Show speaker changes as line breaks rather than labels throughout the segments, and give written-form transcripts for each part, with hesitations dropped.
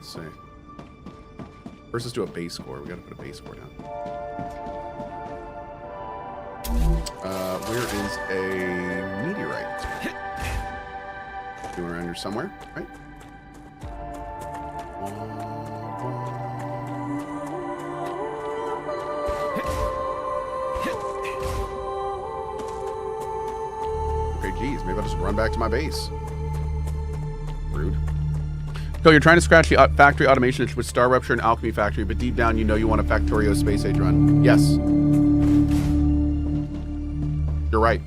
Let's see. First, let's do a base core. We gotta put a base core down. Where is a meteorite? Doing around here somewhere, right? Okay, geez, maybe I'll just run back to my base. Rude. So you're trying to scratch the factory automation with StarRupture and Alchemy Factory, but deep down you know you want a Factorio Space Age run. Yes. You're right.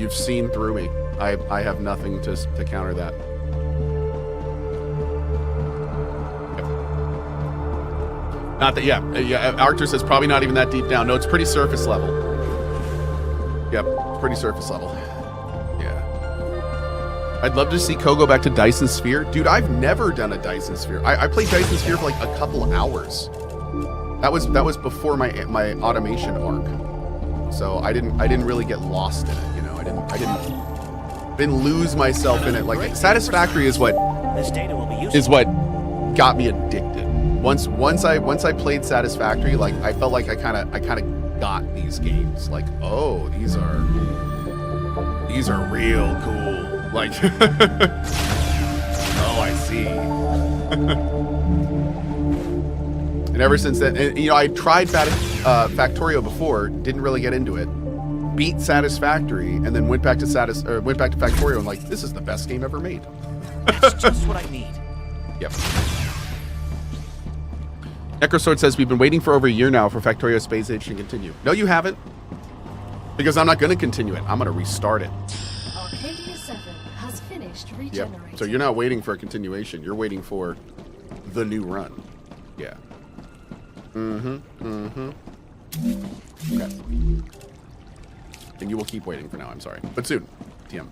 You've seen through me. I have nothing to counter that. Yep. Not that, yeah. Arctur says probably not even that deep down. No, it's pretty surface level. Yep, it's pretty surface level. Yeah. I'd love to see Cohh go back to Dyson Sphere. Dude, I've never done a Dyson Sphere. I played Dyson Sphere for like a couple hours. That was before my automation arc. So I didn't really get lost in it, you know. I didn't lose myself in it. Like Satisfactory is what got me addicted. Once I played Satisfactory, like I felt like I kind of got these games. Like, oh, these are real cool. Like, oh, I see. And ever since then, and, you know, I tried Factorio before, didn't really get into it. Beat Satisfactory, and then went back to Factorio, and like, this is the best game ever made.
That's just what I need.
Yep. Necrosword says we've been waiting for over a year now for Factorio Space Age to continue. No, you haven't, because I'm not going to continue it. I'm going to restart it.
Arcadia 7 has finished regenerating.
Yep. So you're not waiting for a continuation. You're waiting for the new run. Yeah. Okay. And you will keep waiting for now. I'm sorry, but soon. TM.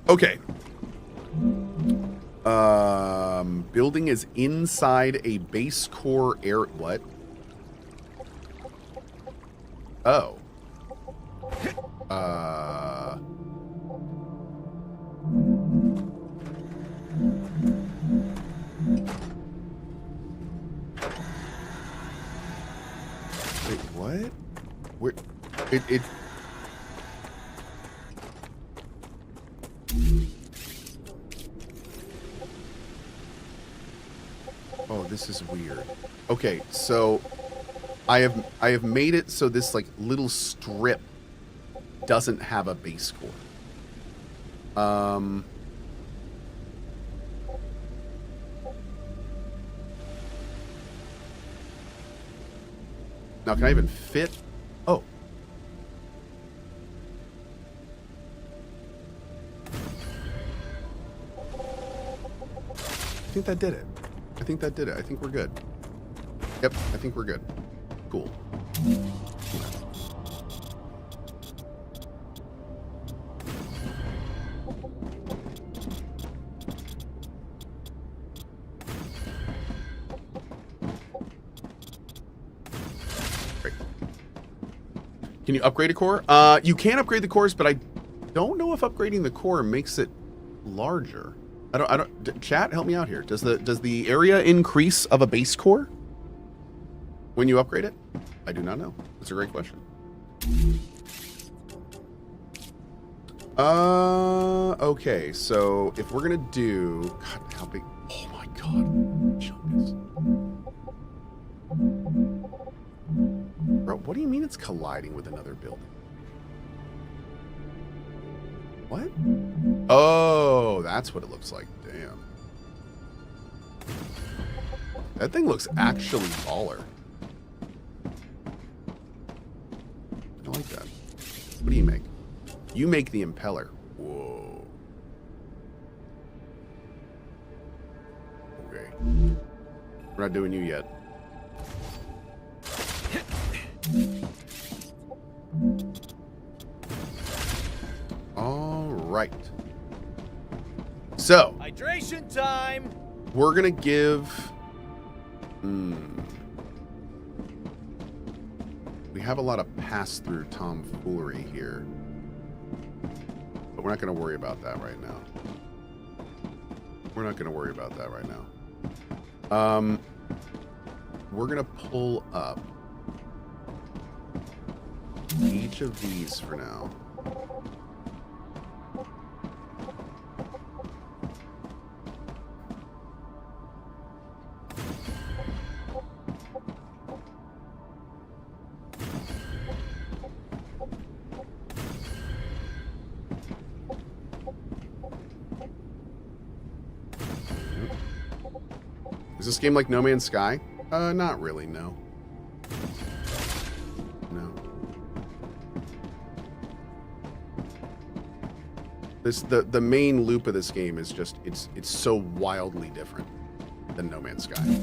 Okay. Building is inside a base core air. What? Oh. Wait, what? Where? It. Oh, this is weird. Okay, so I have made it so this like little strip doesn't have a base core. Now can I even fit? Oh. I think that did it. I think that did it. I think we're good. Yep, I think we're good. Cool. Great. Can you upgrade a core? You can upgrade the cores, but I don't know if upgrading the core makes it larger. I don't. Chat, help me out here. Does the area increase of a base core when you upgrade it? I do not know. That's a great question. Okay. So if we're gonna do, God, how big? Oh my God, Chungus. Bro, what do you mean it's colliding with another building? What? Oh, that's what it looks like. Damn. That thing looks actually baller. I like that. What do you make? You make the impeller. Whoa. Okay. We're not doing you yet. All right. So,
hydration time.
We're gonna give. We have a lot of pass-through tomfoolery here, but we're not gonna worry about that right now. We're not going to worry about that right now. We're going to pull up each of these for now. Is this game like No Man's Sky? Not really, no. No. The main loop of this game is just it's so wildly different than No Man's Sky.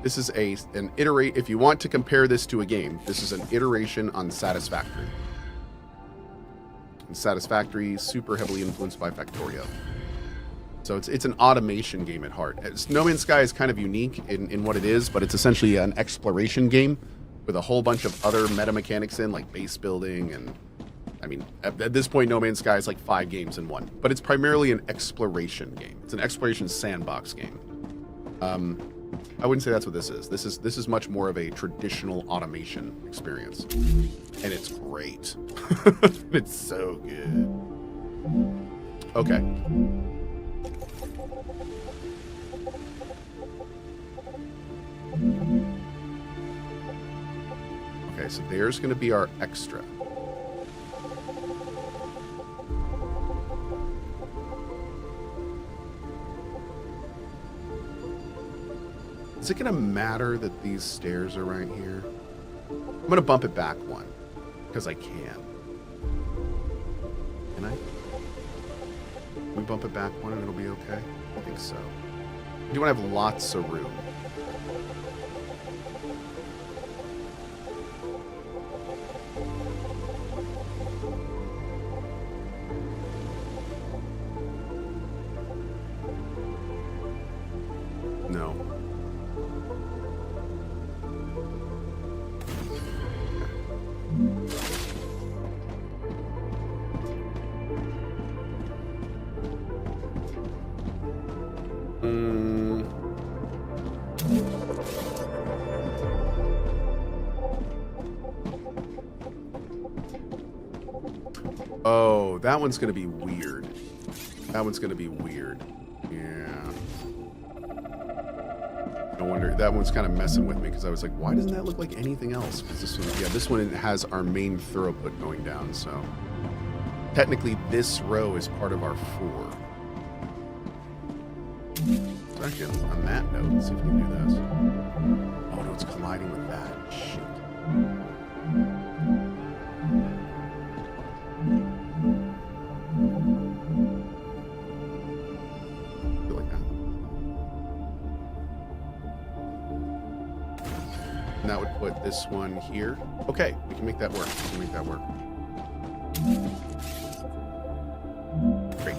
This is an iterate. If you want to compare this to a game, this is an iteration on Satisfactory. And Satisfactory, super heavily influenced by Factorio. So it's an automation game at heart. No Man's Sky is kind of unique in what it is, but it's essentially an exploration game with a whole bunch of other meta mechanics in, like base building, and I mean, at this point, No Man's Sky is like 5 games in one. But it's primarily an exploration game. It's an exploration sandbox game. I wouldn't say that's what this is. This is much more of a traditional automation experience, and it's great. It's so good. Okay. Okay, so there's going to be our extra. Is it going to matter that these stairs are right here? I'm going to bump it back one, because I can. Can I? Can we bump it back one and it'll be okay? I think so. You want to have lots of room. No. Oh, that one's going to be weird. That one's going to be weird. Yeah. No wonder. That one's kind of messing with me because I was like, why doesn't that look like anything else? Because this one, yeah, this one has our main throughput going down, so technically this row is part of our 4. So actually, on that note, let's see if we can do this. Oh no, it's colliding with that. Shit. And that would put this one here. Okay, we can make that work. We can make that work. Great.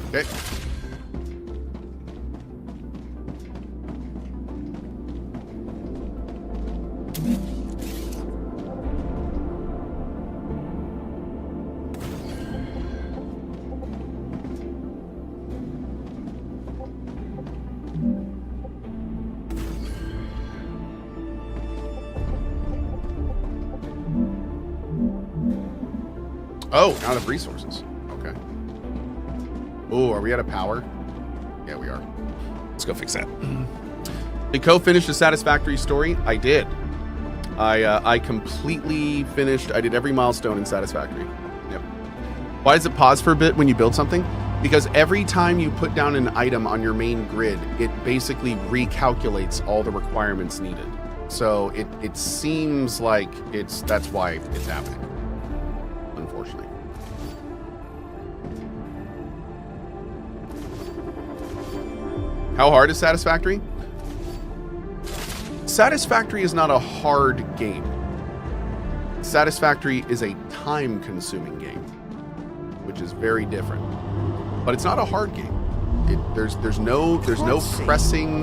Okay. Oh, now I have resources. Okay. Oh, are we out of power? Yeah, we are. Let's go fix that. Did Cohh finish the Satisfactory story? I did. I completely finished. I did every milestone in Satisfactory. Yep. Why does it pause for a bit when you build something? Because every time you put down an item on your main grid, it basically recalculates all the requirements needed. So it seems like that's why it's happening. Unfortunately. How hard is Satisfactory? Satisfactory is not a hard game. Satisfactory is a time-consuming game, which is very different. But it's not a hard game. There's no pressing.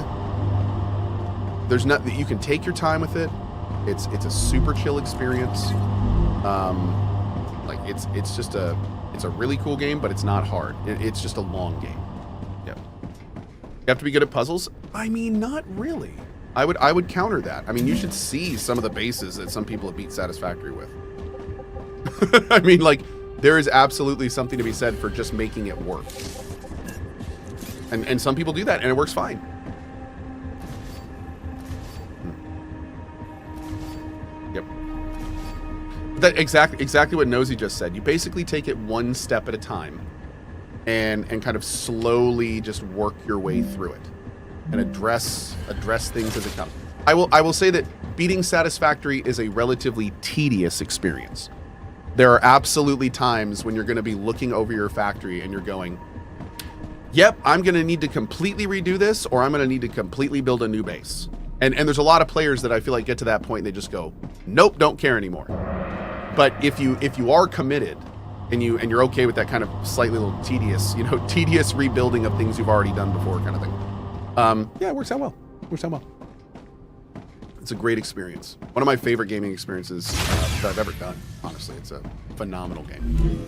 There's not. You can take your time with it. It's a super chill experience. Like it's a really cool game, but it's not hard. It's just a long game. Yep. You have to be good at puzzles. I mean, not really. I would counter that. I mean, you should see some of the bases that some people have beat Satisfactory with. I mean, like, there is absolutely something to be said for just making it work. And some people do that, and it works fine. Yep. That exactly what Nosy just said. You basically take it one step at a time, and kind of slowly just work your way through it, and address things as it comes. I will say that beating Satisfactory is a relatively tedious experience. There are absolutely times when you're going to be looking over your factory and you're going, yep, I'm going to need to completely redo this, or I'm going to need to completely build a new base. And there's a lot of players that I feel like get to that point and they just go, nope, don't care anymore. But if you are committed and you're okay with that kind of slightly little tedious rebuilding of things you've already done before kind of thing. Yeah, it works out well. It's a great experience. One of my favorite gaming experiences that I've ever done. Honestly, it's a phenomenal game.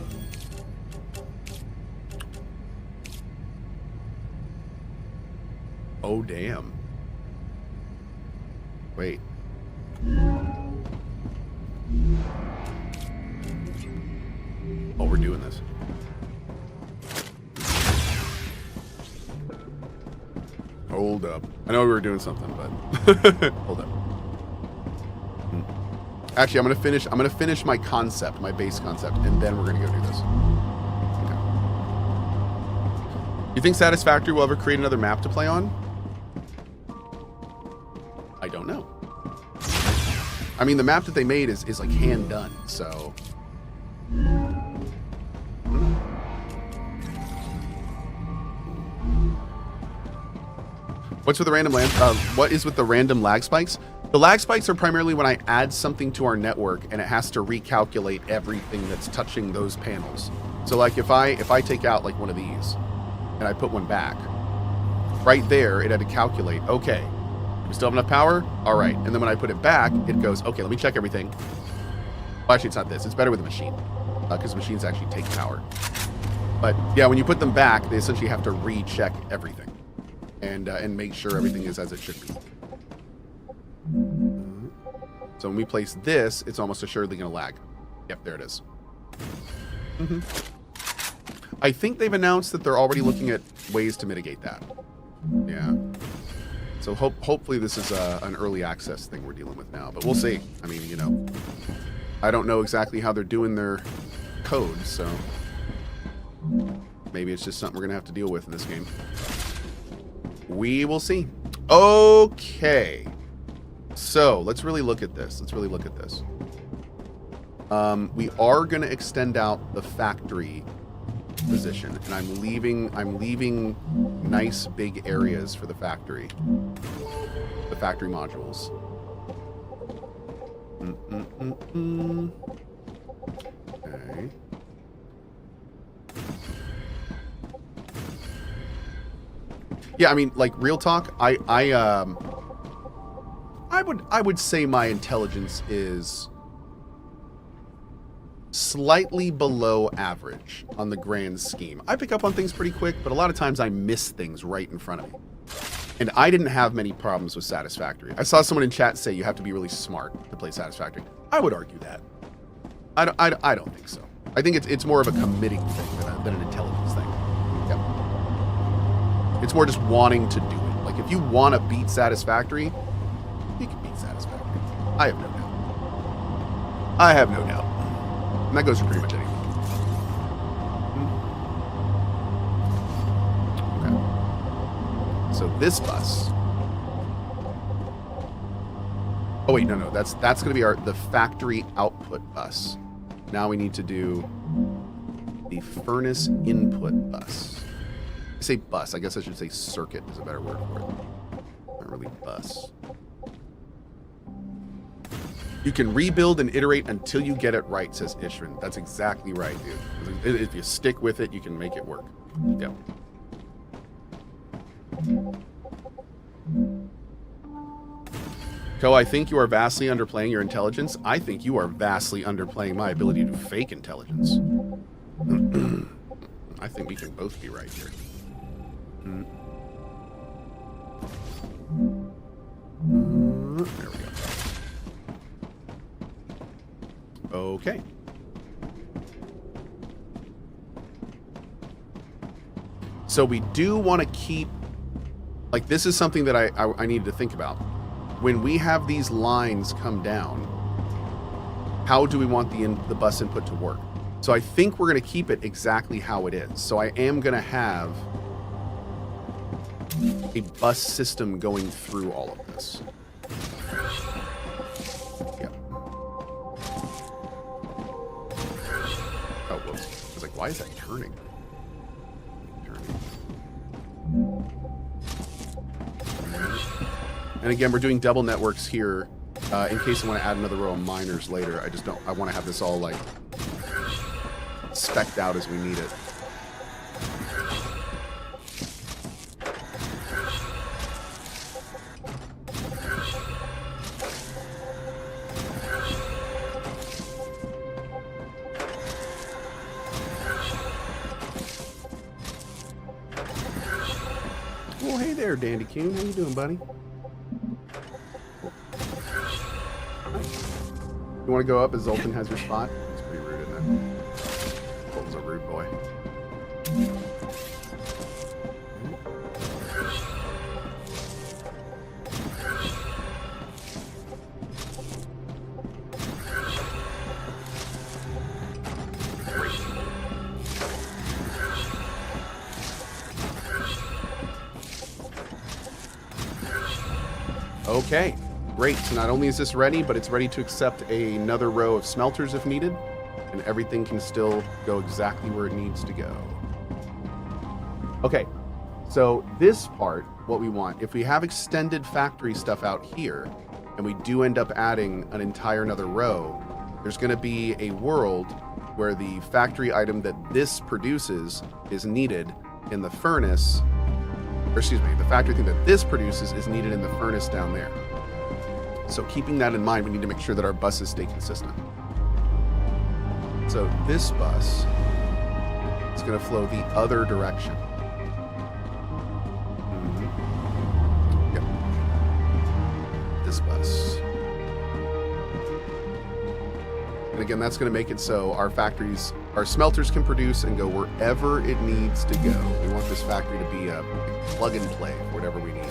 Oh, damn. Wait. Oh, we're doing this. Hold up. I know we were doing something, but hold up. Actually, I'm gonna finish my concept, my base concept, and then we're gonna go do this. Okay. You think Satisfactory will ever create another map to play on? I don't know. I mean, the map that they made is like hand done, so. What's with the random what is with the random lag spikes? The lag spikes are primarily when I add something to our network and it has to recalculate everything that's touching those panels. So like if I take out like one of these and I put one back, right there it had to calculate, okay, we still have enough power? All right. And then when I put it back, it goes, okay, let me check everything. Well, actually, it's not this. It's better with a machine because machines actually take power. But yeah, when you put them back, they essentially have to recheck everything and make sure everything is as it should be. So when we place this, it's almost assuredly going to lag. Yep, there it is. I think they've announced that they're already looking at ways to mitigate that. Yeah. So hopefully this is an early access thing we're dealing with now, but we'll see. I mean, you know, I don't know exactly how they're doing their code, so maybe it's just something we're going to have to deal with in this game. We will see. Okay. So let's really look at this. We are going to extend out the factory position, and I'm leaving nice big areas for the factory modules. Okay. Yeah, I mean, like, real talk, I would say my intelligence is slightly below average on the grand scheme. I pick up on things pretty quick, but a lot of times I miss things right in front of me. And I didn't have many problems with Satisfactory. I saw someone in chat say you have to be really smart to play Satisfactory. I would argue that. I don't think so. I think it's more of a committing thing than an intelligence thing. Yep. It's more just wanting to do it. Like, if you want to beat Satisfactory, you can beat Satisfactory. I have no doubt. And that goes for pretty much anything. Okay. So this bus. Oh wait, no. That's going to be the factory output bus. Now we need to do the furnace input bus. I say bus. I guess I should say circuit is a better word for it. Not really bus. You can rebuild and iterate until you get it right, says Ishran. That's exactly right, dude. If you stick with it, you can make it work. Yeah. Cohh, I think you are vastly underplaying your intelligence. I think you are vastly underplaying my ability to fake intelligence. I think we can both be right here. There we go. Okay. So we do want to keep, like, this is something that I need to think about. When we have these lines come down, how do we want the bus input to work? So I think we're going to keep it exactly how it is. So I am going to have a bus system going through all of this. Yep. Oh, whoops. I was like, why is that turning? And again, we're doing double networks here in case I want to add another row of miners later. I want to have this all like spec'd out as we need it. Oh, hey there, Dandy Coon. How you doing, buddy? You want to go up as Zoltan has your spot? It's pretty rude, isn't it? Zoltan's a rude boy. Okay, great. So not only is this ready, but it's ready to accept another row of smelters if needed, and everything can still go exactly where it needs to go. Okay, so this part, what we want, if we have extended factory stuff out here, and we do end up adding an entire another row, there's going to be a world where the factory item that this produces is needed in the furnace. Or excuse me, the factory thing that this produces is needed in the furnace down there. So keeping that in mind, we need to make sure that our buses stay consistent. So this bus is going to flow the other direction. Yep. This bus. And again, that's going to make it so our factories, our smelters can produce and go wherever it needs to go. We want this factory to be a plug and play for whatever we need.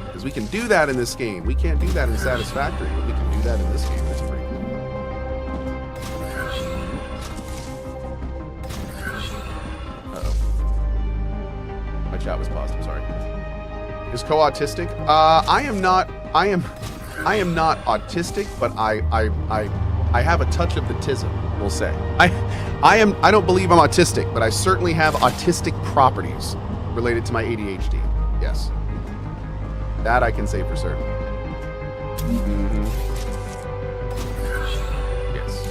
Because we can do that in this game. We can't do that in Satisfactory, but we can do that in this game. That's pretty cool. Uh-oh. My chat was paused, I'm sorry. Is Cohh autistic? I am not autistic, but I have a touch of the tism, we'll say. I don't believe I'm autistic, but I certainly have autistic properties related to my ADHD. Yes. That I can say for certain. Yes.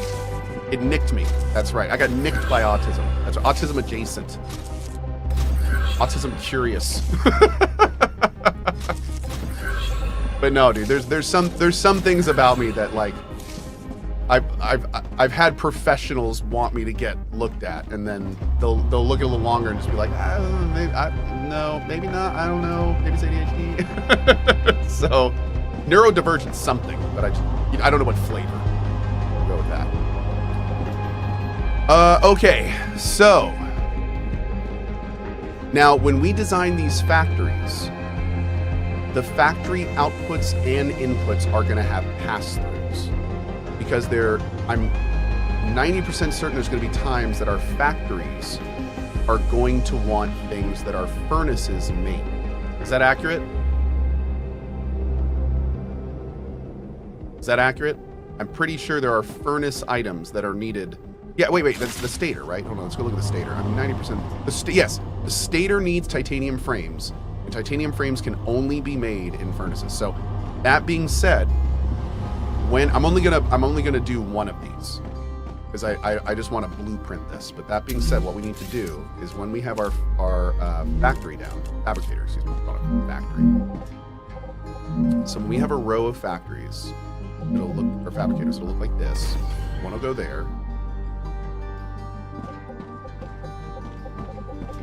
It nicked me. That's right. I got nicked by autism. That's autism adjacent. Autism curious. But no, dude, there's some things about me that, like, I've had professionals want me to get looked at, and then they'll look at it a little longer and just be like, no, maybe not. I don't know. Maybe it's ADHD. So, neurodivergent something, but I don't know what flavor. We'll go with that. Okay, so now when we design these factories, the factory outputs and inputs are going to have pass-throughs. Because I'm 90% certain there's going to be times that our factories are going to want things that our furnaces make. Is that accurate? Is that accurate? I'm pretty sure there are furnace items that are needed. Yeah, wait, that's the stator, right? Hold on, let's go look at the stator. I'm 90%. Yes, the stator needs titanium frames, and titanium frames can only be made in furnaces. So, that being said, when I'm only gonna do one of these because I just want to blueprint this. But that being said, what we need to do is when we have our factory down, fabricator, excuse me, call it factory. So when we have a row of factories, it'll look, or fabricators, it'll look like this. One will go there.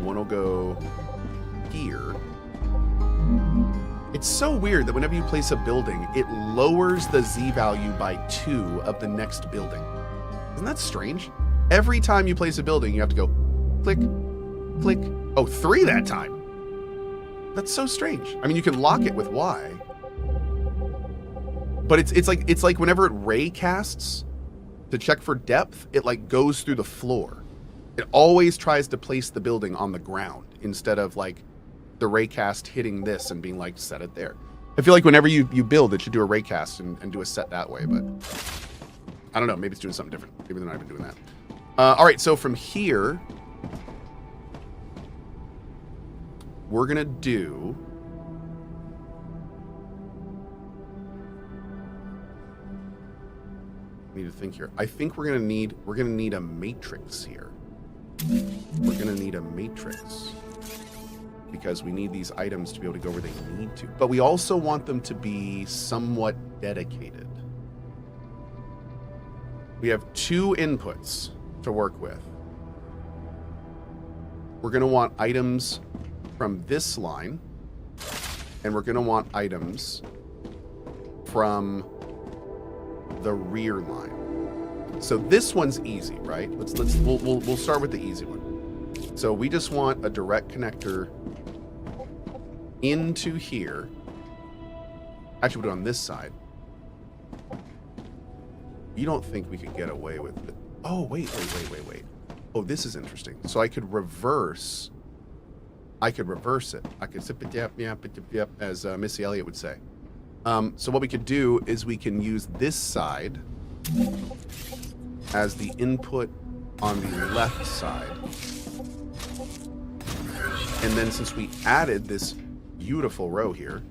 One will go here. It's so weird that whenever you place a building, it lowers the Z value by 2 of the next building. Isn't that strange? Every time you place a building, you have to go click, click. Oh, 3 that time. That's so strange. I mean, you can lock it with Y. But it's like whenever it ray casts to check for depth, it like goes through the floor. It always tries to place the building on the ground instead of like the raycast hitting this and being like, set it there. I feel like whenever you build, it should do a raycast and do a set that way, but I don't know. Maybe it's doing something different. Maybe they're not even doing that. All right, so from here, we're gonna do. I need to think here. I think we're gonna need a matrix here. We're gonna need a matrix because we need these items to be able to go where they need to. But we also want them to be somewhat dedicated. We have 2 inputs to work with. We're gonna want items from this line, and we're gonna want items from the rear line. So this one's easy, right? We'll start with the easy one. So we just want a direct connector into here. Actually, put it on this side. You don't think we could get away with it? Oh, wait. Oh, this is interesting. So I could reverse. I could zip it, yep, as Missy Elliott would say. So what we could do is we can use this side as the input on the left side. And then since we added this beautiful row here,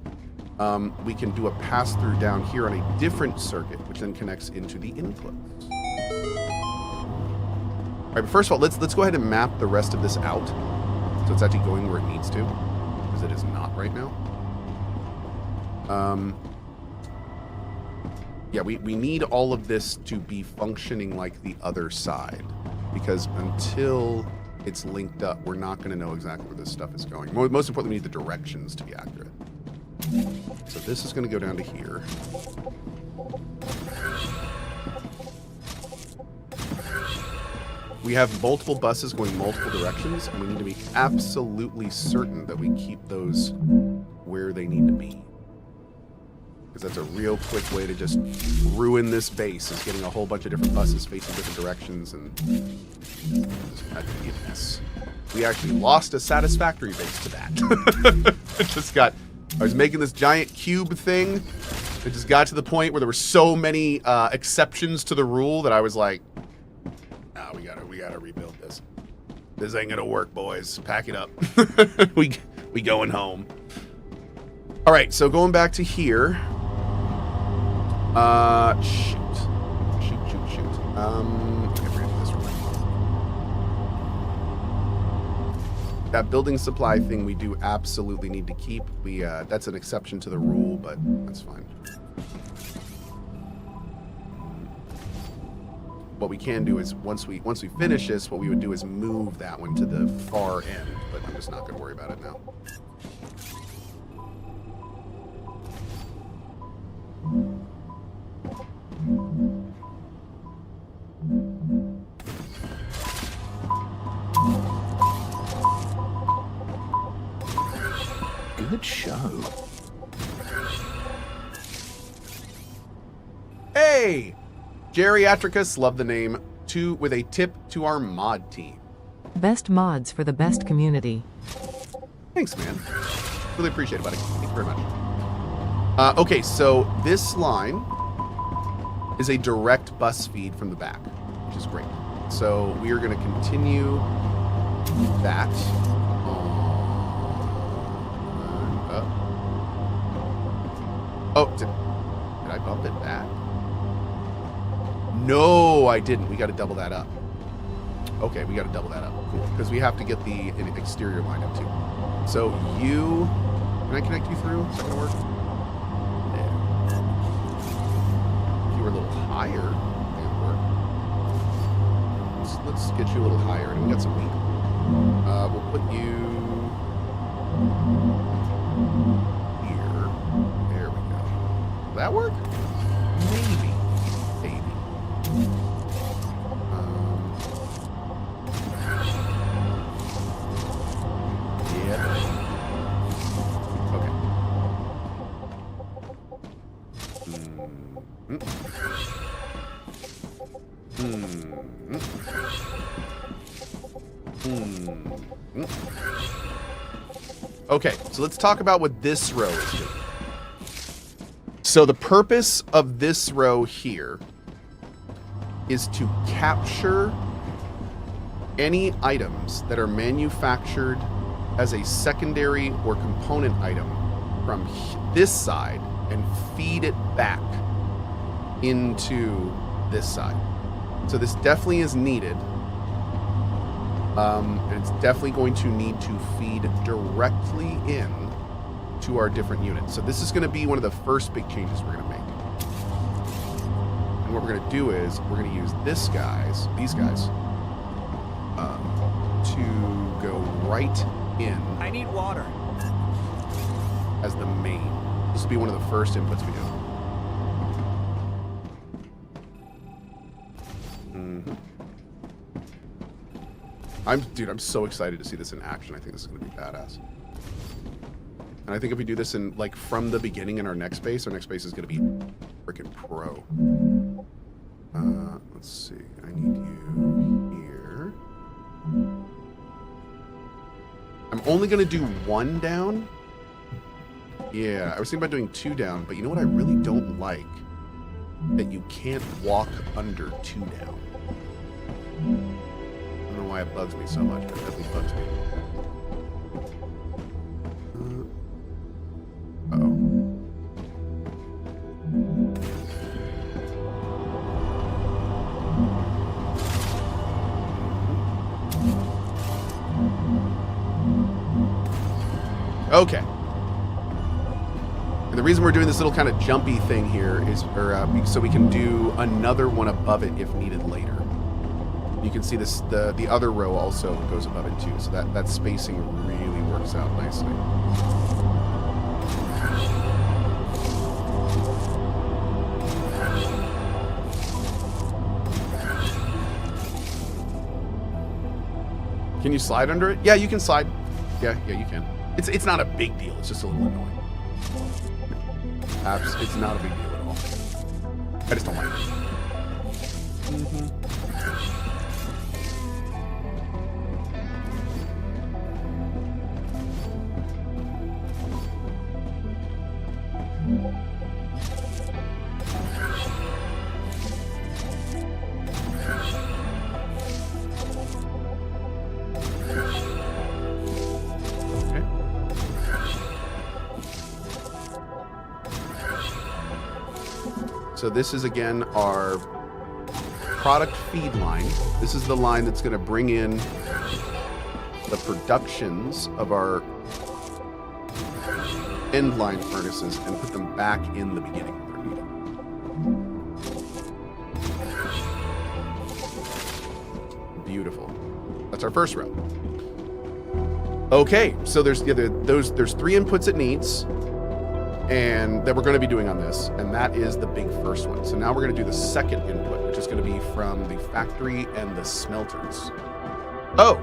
we can do a pass-through down here on a different circuit, which then connects into the inputs. All right, but first of all, let's go ahead and map the rest of this out. So it's actually going where it needs to, because it is not right now. Yeah, we need all of this to be functioning like the other side, because until it's linked up, we're not going to know exactly where this stuff is going. Most importantly, we need the directions to be accurate. So this is going to go down to here. We have multiple buses going multiple directions, and we need to be absolutely certain that we keep those where they need to be. Because that's a real quick way to just ruin this base, is getting a whole bunch of different buses facing different directions, and that could be a mess. We actually lost a satisfactory base to that. It just got... I was making this giant cube thing. It just got to the point where there were so many exceptions to the rule that I was like, nah, we gotta rebuild this. This ain't gonna work, boys. Pack it up. we going home. All right, so going back to here. Shoot. That building supply thing we do absolutely need to keep. That's an exception to the rule, but that's fine. What we can do is once we finish this, what we would do is move that one to the far end, but I'm just not going to worry about it now.
Good show.
Hey! Geriatricus, love the name, with a tip to our mod team.
Best mods for the best community.
Thanks, man. Really appreciate it, buddy. Thank you very much. Okay, so this line is a direct bus feed from the back, which is great. So we are going to continue that. Oh, did I bump it back? No, I didn't. We got to double that up. Okay, we got to double that up. Cool. Because we have to get the exterior line up too. So you... Can I connect you through? Is that going to work? Yeah. If you were a little higher, it would work. Let's get you a little higher. And we got some meat. We'll put you... here. There we go. Will that work? Maybe. Maybe. Yeah. Okay. Okay, so let's talk about what this row is doing. So the purpose of this row here is to capture any items that are manufactured as a secondary or component item from this side and feed it back into this side. So this definitely is needed. And it's definitely going to need to feed directly in to our different units. So this is going to be one of the first big changes we're going to make. And what we're going to do is we're going to use these guys, to go right in.
I need water.
As the main. This will be one of the first inputs we do. I'm so excited to see this in action. I think this is going to be badass. And I think if we do this in, like, from the beginning in our next base is going to be freaking pro. Let's see. I need you here. I'm only going to do 1 down. Yeah, I was thinking about doing 2 down, but you know what I really don't like? That you can't walk under 2 down. I don't know why it bugs me so much, but it definitely bugs me. Okay. And the reason we're doing this little kind of jumpy thing here is so we can do another one above it if needed later. You can see this, the other row also goes above it too, so that spacing really works out nicely. Can you slide under it? Yeah, you can slide. Yeah, you can. It's not a big deal. It's just a little annoying. It's not a big deal at all. I just don't like it. So this is, again, our product feed line. This is the line that's going to bring in the productions of our end line furnaces and put them back in the beginning where they're needed. Beautiful. That's our first row. Okay, so there's 3 inputs it needs, and that we're going to be doing on this, and that is the big first one. So now we're going to do the second input, which is going to be from the factory and the smelters. Oh!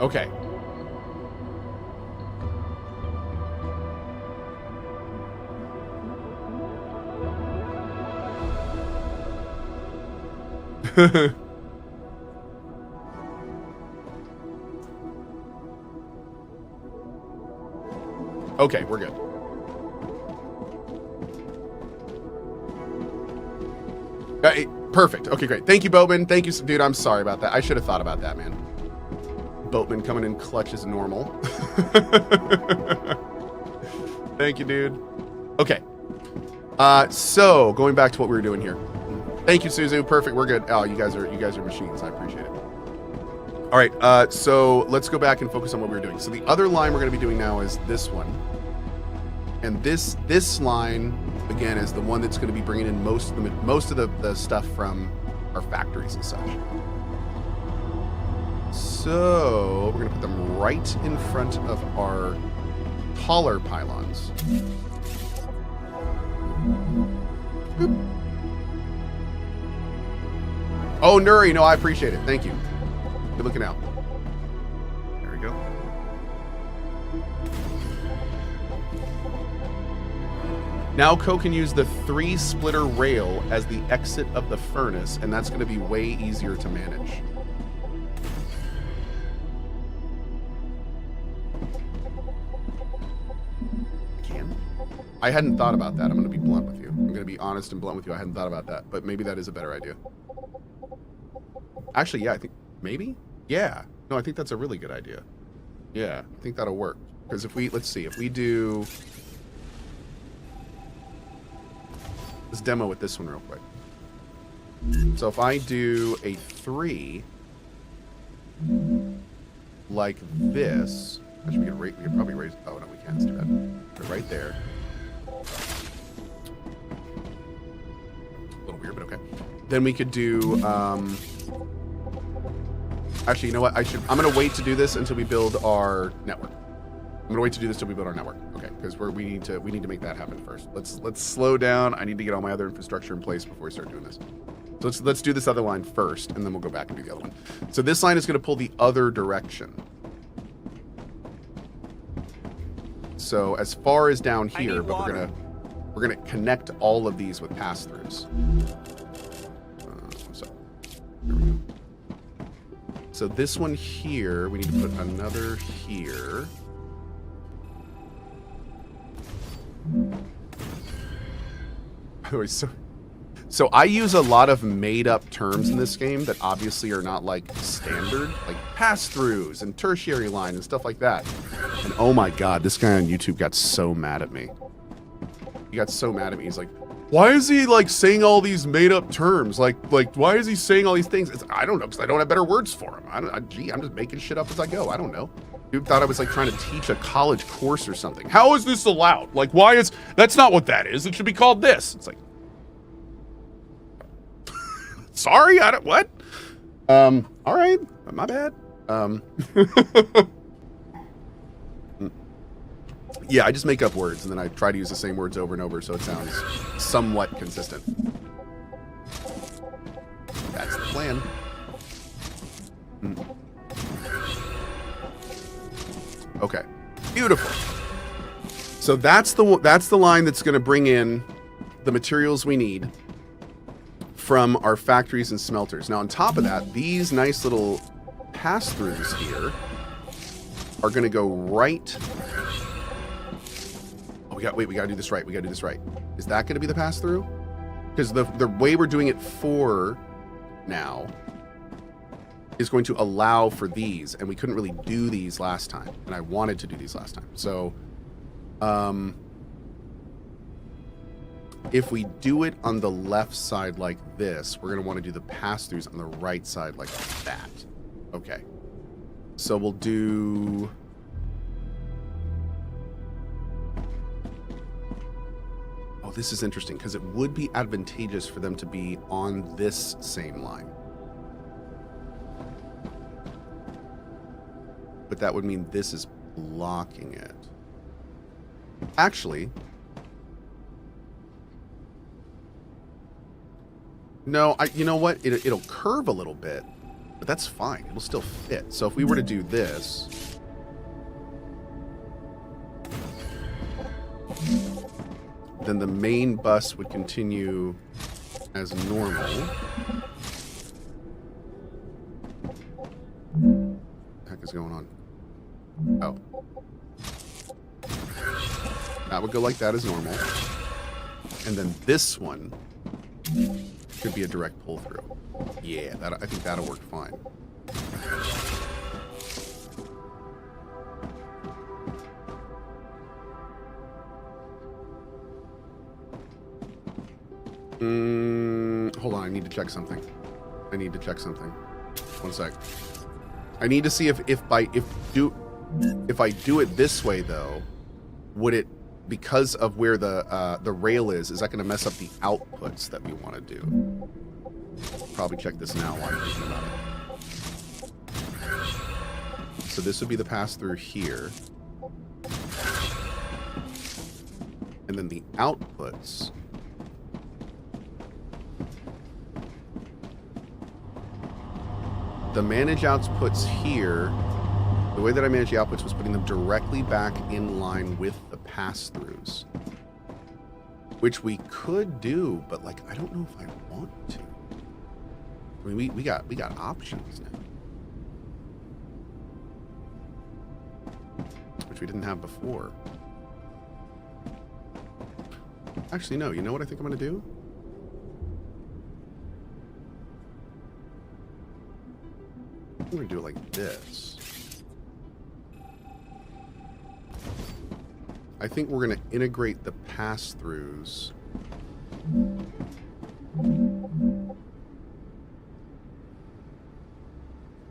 Okay. Okay, we're good. Perfect. Okay, great. Thank you, Boatman. Thank you, dude. I'm sorry about that. I should have thought about that, man. Boatman coming in clutch as normal. Thank you, dude. Okay. So going back to what we were doing here. Thank you, Suzu. Perfect. We're good. Oh, you guys are machines. I appreciate it. All right. So let's go back and focus on what we were doing. So the other line we're going to be doing now is this one, and this line again is the one that's going to be bringing in most of the stuff from our factories and such. So we're going to put them right in front of our taller pylons. Boop. Oh, Nuri, no, I appreciate it. Thank you. Good looking out. There we go. Now Cohh can use the 3-splitter rail as the exit of the furnace, and that's going to be way easier to manage. I hadn't thought about that. I'm going to be blunt with you. I'm going to be honest and blunt with you. I hadn't thought about that, but maybe that is a better idea. Actually, yeah, I think maybe. Yeah. No, I think that's a really good idea. Yeah, I think that'll work. Because if we, let's see, if we do, let's demo with this one real quick. So if I do a 3 like this, actually we could probably raise, oh no, we can't, it's too bad. Put it right there. A little weird, but okay. Then we could do, actually, you know what? I'm going to wait to do this until we build our network. I'm going to wait to do this until we build our network. Okay, because we need to make that happen first. Let's slow down. I need to get all my other infrastructure in place before we start doing this. So let's do this other line first, and then we'll go back and do the other one. So this line is going to pull the other direction. So as far as down here, but we're gonna connect all of these with pass-throughs. Here we go. So this one here, we need to put another here. By the way, so I use a lot of made-up terms in this game that obviously are not like standard, like pass-throughs and tertiary line and stuff like that. And oh my god, this guy on YouTube got so mad at me. He got so mad at me. He's like, why is he like saying all these made-up terms? Like why is he saying all these things? It's, I don't know, because I don't have better words for him. I'm just making shit up as I go. I don't know. Dude thought I was like trying to teach a college course or something. How is this allowed? Like, why is, that's not what that is. It should be called this. It's like, sorry, I don't, what? All right, my bad. Yeah, I just make up words, and then I try to use the same words over and over so it sounds somewhat consistent. That's the plan. Okay, beautiful. So that's the line that's going to bring in the materials we need from our factories and smelters. Now, on top of that, these nice little pass-throughs here are going to go right. Oh, we got to do this right. We got to do this right. Is that going to be the pass-through? Because the way we're doing it for now is going to allow for these, and we couldn't really do these last time, and I wanted to do these last time. So, if we do it on the left side like this, we're going to want to do the pass-throughs on the right side like that. Okay. So we'll do... Oh, this is interesting, because it would be advantageous for them to be on this same line. But that would mean this is blocking it. Actually... No, you know what? It'll curve a little bit, but that's fine. It'll still fit. So if we were to do this, then the main bus would continue as normal. What the heck is going on? Oh. That would go like that as normal. And then this one should be a direct pull through. Yeah, that, I think that'll work fine. Hold on, I need to check something. One sec. I need to see if I do it this way though, would it, because of where the rail is that going to mess up the outputs that we want to do? Probably check this now while I'm thinking about it. So this would be the pass through here. And then the outputs. The manage outputs here, the way that I manage the outputs was putting them directly back in line with the pass-throughs. Which we could do, but like, I don't know if I want to. I mean, we got options now. Which we didn't have before. Actually, no, you know what I think I'm gonna do? I'm gonna do it like this. I think we're gonna integrate the pass-throughs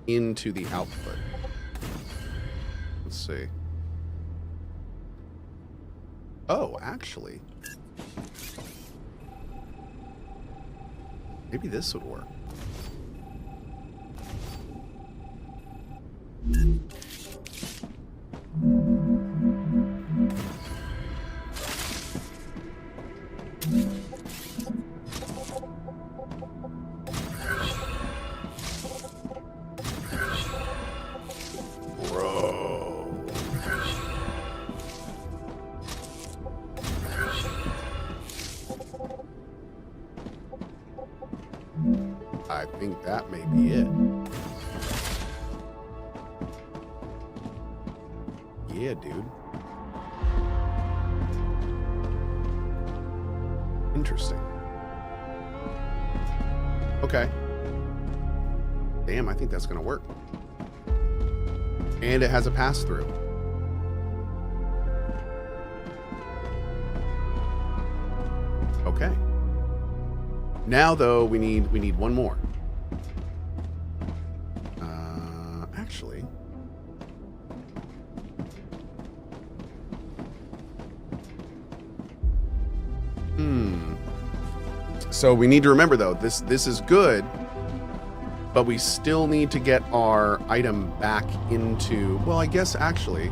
into the output. Let's see. Oh, actually. Maybe this would work. I think that may be it. Yeah, dude. Interesting. Okay. Damn, I think that's gonna work. And it has a pass-through. Okay. Now, though, we need one more. Actually, so we need to remember though, this is good, but we still need to get our item back into. Well, I guess actually.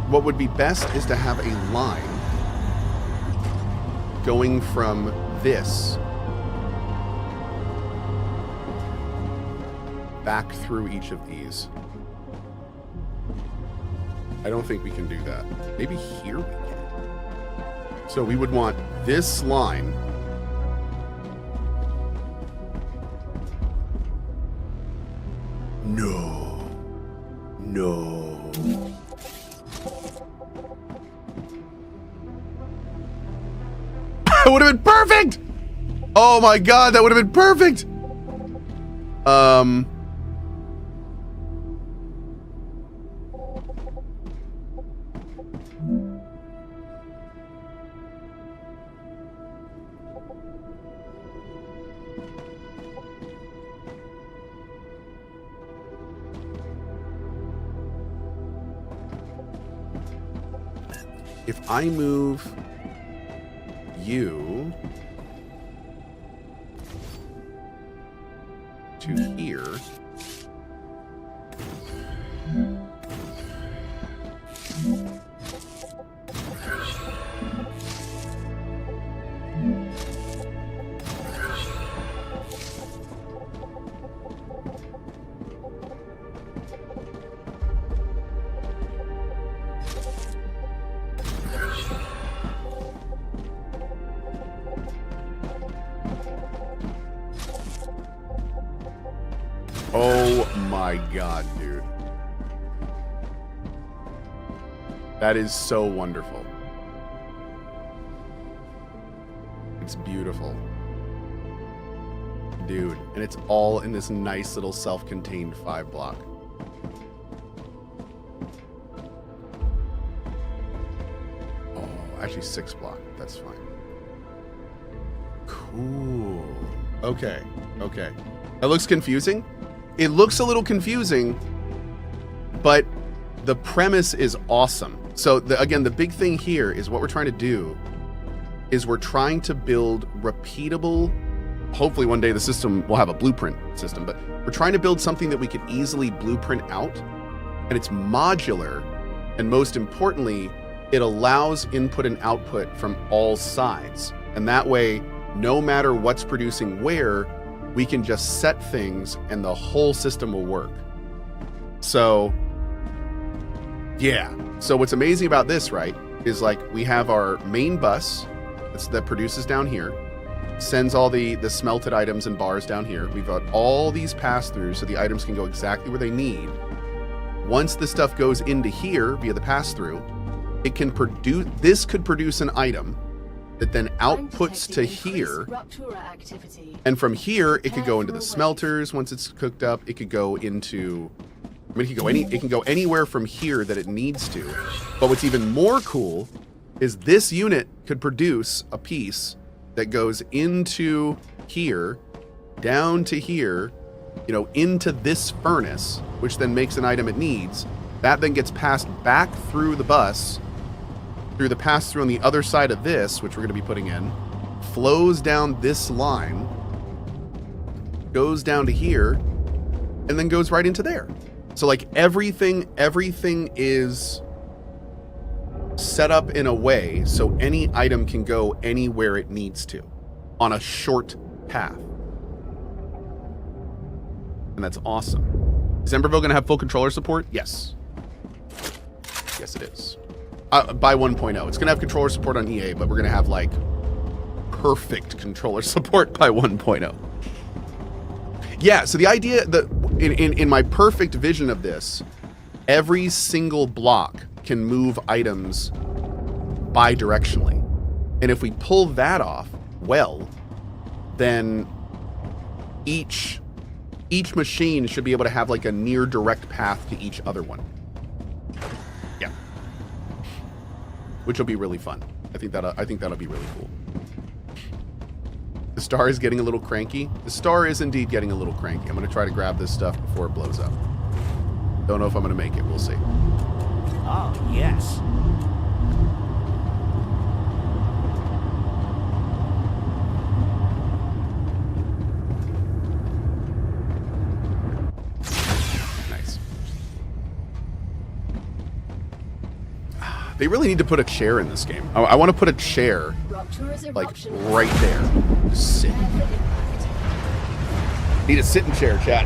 What would be best is to have a line going from this back through each of these. I don't think we can do that. Maybe here we can. So we would want this line No. That would have been perfect! Oh my god, that would have been perfect! If I move you to here, Oh my god, dude. That is so wonderful. It's beautiful. Dude, and it's all in this nice little self-contained 5 block. Oh, actually 6 block. That's fine. Cool. Okay. Okay. That looks confusing. It looks a little confusing, but the premise is awesome. So again, the big thing here is what we're trying to do is we're trying to build repeatable, hopefully one day the system will have a blueprint system, but we're trying to build something that we could easily blueprint out, and it's modular, and most importantly, it allows input and output from all sides. And that way, no matter what's producing where, we can just set things and the whole system will work. So, yeah. So what's amazing about this, right, is like we have our main bus that produces down here, sends all the smelted items and bars down here. We've got all these pass-throughs so the items can go exactly where they need. Once the stuff goes into here via the pass-through, it can produce, this could produce an item that then outputs to here, and from here it could go into the smelters once it's cooked up. It could go into, I mean, it can go anywhere from here that it needs to. But what's even more cool is this unit could produce a piece that goes into here, down to here, you know, into this furnace, which then makes an item it needs. That then gets passed back through the bus, through the pass-through on the other side of this, which we're going to be putting in, flows down this line, goes down to here, and then goes right into there. So like everything is set up in a way so any item can go anywhere it needs to on a short path. And that's awesome. Is Emberville going to have full controller support? Yes. Yes, it is. By 1.0. It's going to have controller support on EA, but we're going to have like perfect controller support by 1.0. Yeah, so the idea that in my perfect vision of this, every single block can move items bi-directionally. And if we pull that off well, then each machine should be able to have like a near direct path to each other one. Yeah. Which will be really fun. I think that'll be really cool. The star is getting a little cranky. The star is indeed getting a little cranky. I'm going to try to grab this stuff before it blows up. Don't know if I'm going to make it. We'll see.
Oh, yes.
Nice. They really need to put a chair in this game. I want to put a chair like right there. Just sit. Need a sitting chair, chat.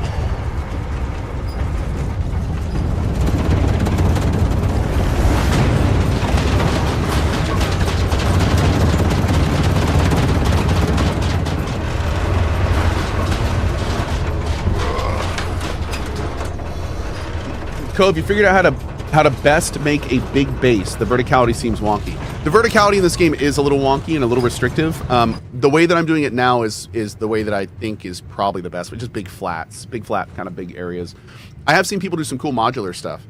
Cohh, you figured out how to best make a big base. The verticality seems wonky. The verticality in this game is a little wonky and a little restrictive. The way that I'm doing it now is the way that I think is probably the best, which is big flats, big flat kind of big areas. I have seen people do some cool modular stuff,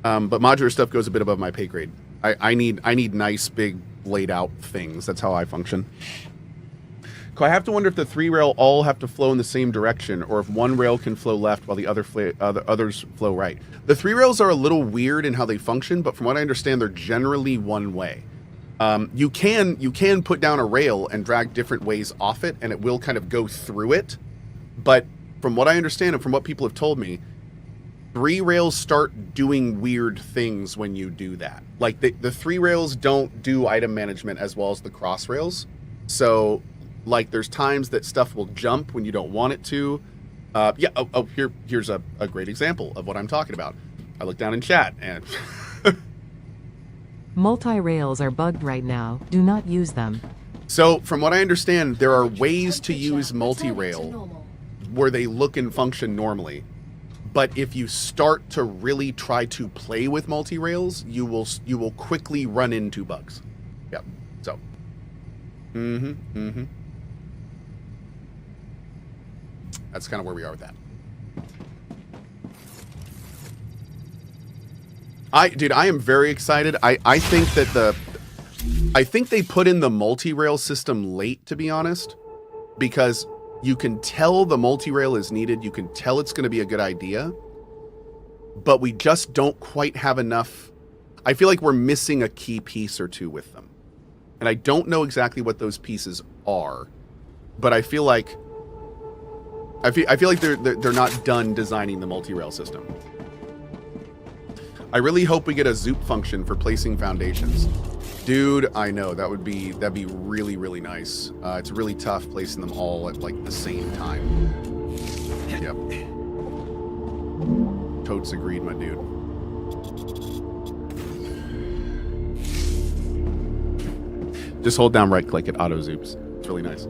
but modular stuff goes a bit above my pay grade. I need nice big laid out things. That's how I function. I have to wonder if the 3 rail all have to flow in the same direction, or if one rail can flow left while the others flow right. The 3 rails are a little weird in how they function, but from what I understand, they're generally one way. You can put down a rail and drag different ways off it, and it will kind of go through it. But from what I understand and from what people have told me, 3 rails start doing weird things when you do that. Like the 3 rails don't do item management as well as the cross rails. So like there's times that stuff will jump when you don't want it to. Here's a great example of what I'm talking about. I look down in chat and
Multi-rails are bugged right now. Do not use them.
So from what I understand, there are ways to use multi-rail where they look and function normally. But if you start to really try to play with multi-rails, you will quickly run into bugs. Yep. So. That's kind of where we are with that. I am very excited. I think that I think they put in the multi-rail system late, to be honest, because you can tell the multi-rail is needed. You can tell it's going to be a good idea, but we just don't quite have enough. I feel like we're missing a key piece or two with them. And I don't know exactly what those pieces are, but I feel like they're not done designing the multi-rail system. I really hope we get a zoop function for placing foundations. Dude, I know that'd be really, really nice. It's really tough placing them all at like the same time. Yep. Totes agreed, my dude. Just hold down right click, it auto zoops. It's really nice.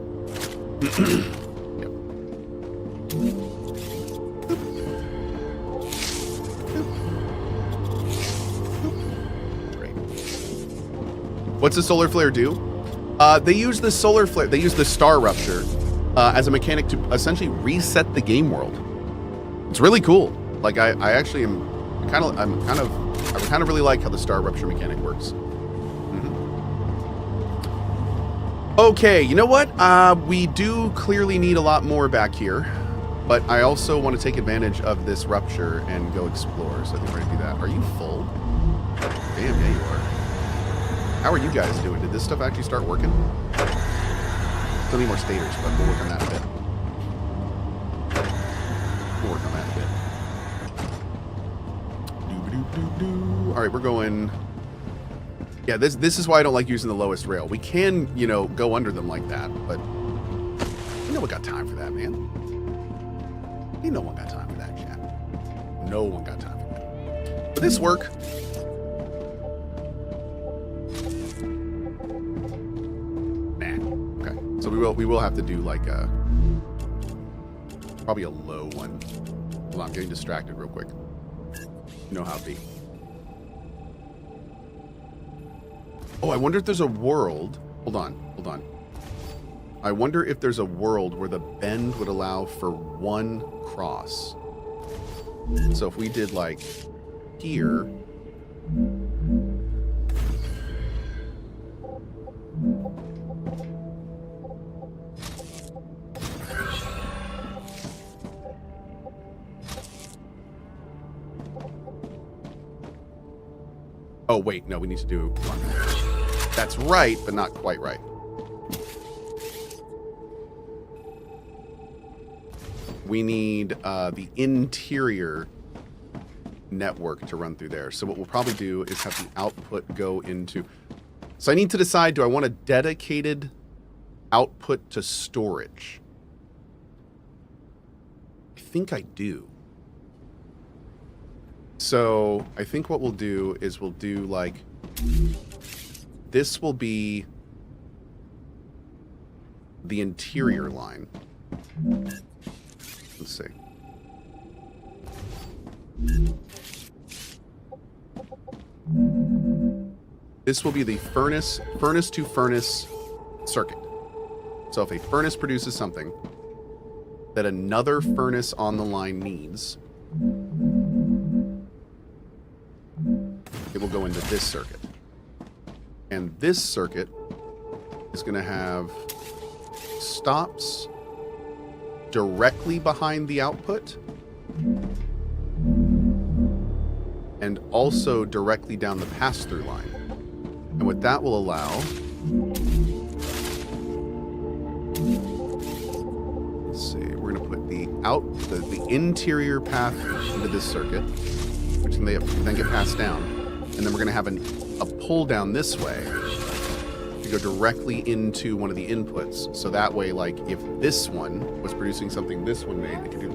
Yep. Great. What's the solar flare do? They use the solar flare. They use the StarRupture as a mechanic to essentially reset the game world. It's really cool. Like I actually am kind of really like how the StarRupture mechanic works. Okay, you know what? We do clearly need a lot more back here, but I also want to take advantage of this rupture and go explore, so I think we're going to do that. Are you full? Damn, yeah you are. How are you guys doing? Did this stuff actually start working? Still need more stators, but we'll work on that a bit. We'll work on that a bit. All right, we're going... Yeah, this is why I don't like using the lowest rail. We can, you know, go under them like that, but no one got time for that, man. Ain't no one got time for that, chat. No one got time for that. Will this work? Nah. Okay. So we will have to do like a probably a low one. Hold on, I'm getting distracted real quick. You know how it be. Oh, I wonder if there's a world. Hold on. I wonder if there's a world where the bend would allow for one cross. So if we did like here. Oh, wait, no, we need to do one. That's right, but not quite right. We need the interior network to run through there. So what we'll probably do is have the output go into... So I need to decide, do I want a dedicated output to storage? I think I do. So I think what we'll do is we'll do like... This will be the interior line. Let's see. This will be the furnace to furnace circuit. So if a furnace produces something that another furnace on the line needs, it will go into this circuit. And this circuit is going to have stops directly behind the output and also directly down the pass-through line. And what that will allow... Let's see, we're going to put the interior path into this circuit, which can then get passed down. And then we're going to have a pull down this way to go directly into one of the inputs. So that way, like, if this one was producing something this one made, it could do